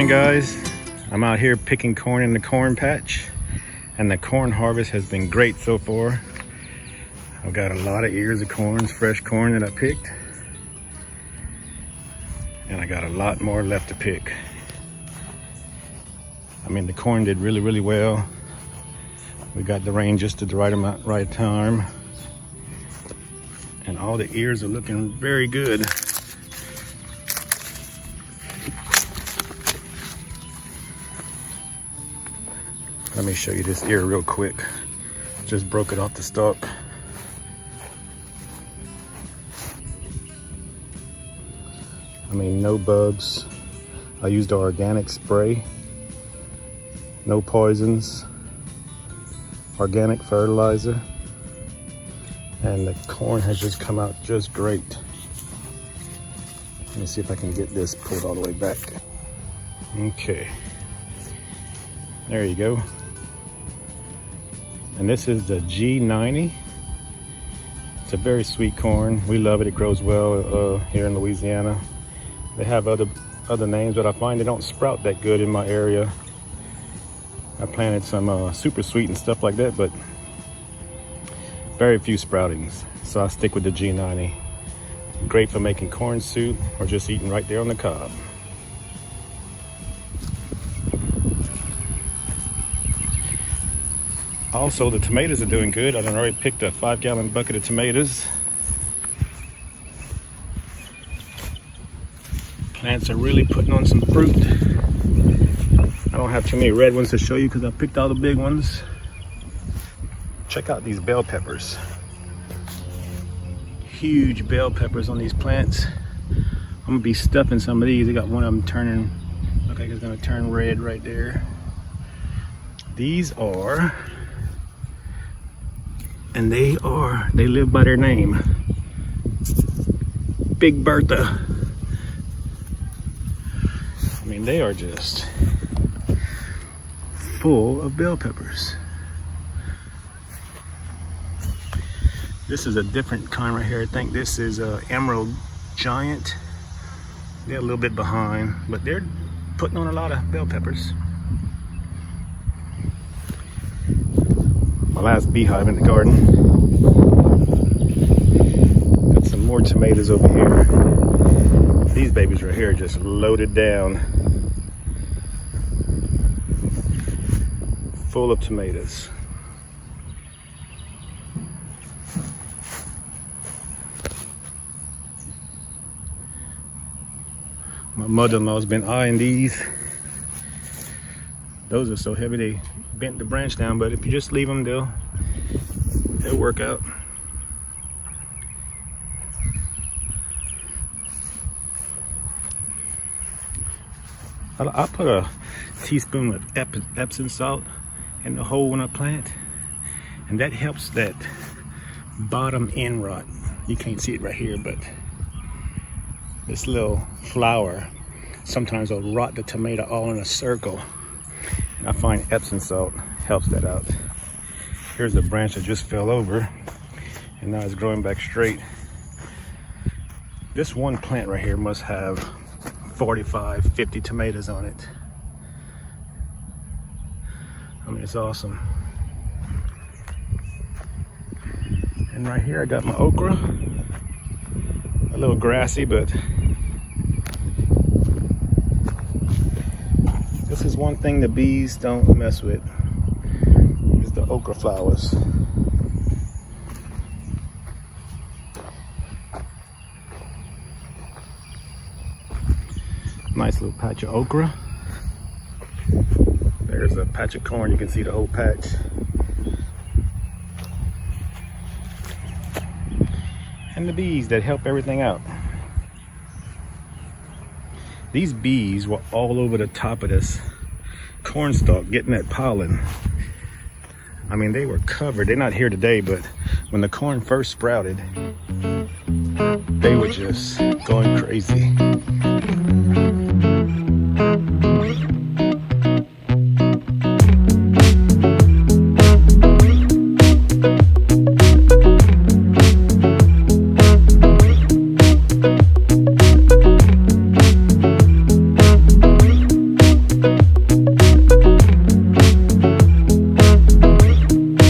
morning, guys. I'm out here picking corn in the corn patch, and the corn harvest has been great so far. I've got a lot of ears of corn, fresh corn that I picked, and I got a lot more left to pick. I mean, the corn did really well. We got the rain just at the right amount, right time, and all the ears are looking very good. Let me show you this ear real quick. Just broke it off the stalk. I mean, no bugs. I used the organic spray. No poisons. Organic fertilizer. And the corn has just come out just great. Let me see if I can get this pulled all the way back. Okay. There you go. And this is the G90. It's a very sweet corn. We love it. It grows well here in Louisiana. They have other names, but I find they don't sprout that good in my area. I planted some super sweet and stuff like that, but very few sproutings. So I stick with the G90. Great for making corn soup or just eating right there on the cob. Also, the tomatoes are doing good. I already picked a 5-gallon bucket of tomatoes. Plants are really putting on some fruit. I don't have too many red ones to show you because I picked all the big ones. Check out these bell peppers. Huge bell peppers on these plants. I'm gonna be stuffing some of these. I got one of them turning, look like it's gonna turn red right there. These are, and they live by their name. Big Bertha. I mean, they are just full of bell peppers. This is a different kind right here. I think this is Emerald Giant. They're a little bit behind, but they're putting on a lot of bell peppers. My last beehive in the garden. Got some more tomatoes over here. These babies right here are just loaded down. Full of tomatoes. My mother-in-law's been eyeing these. Those are so heavy they bent the branch down, but if you just leave them, they'll work out. I put a teaspoon of Epsom salt in the hole when I plant, and that helps that bottom end rot. You can't see it right here, but this little flower sometimes will rot the tomato all in a circle. And I find Epsom salt helps that out. Here's a branch that just fell over, and now it's growing back straight. This one plant right here must have 45, 50 tomatoes on it. I mean, it's awesome. And right here I got my okra. A little grassy, but this is one thing the bees don't mess with, is the okra flowers. Nice little patch of okra. There's a patch of corn. You can see the whole patch. And the bees that help everything out. These bees were all over the top of this corn stalk getting that pollen. I mean, they were covered. They're not here today, but when the corn first sprouted, they were just going crazy.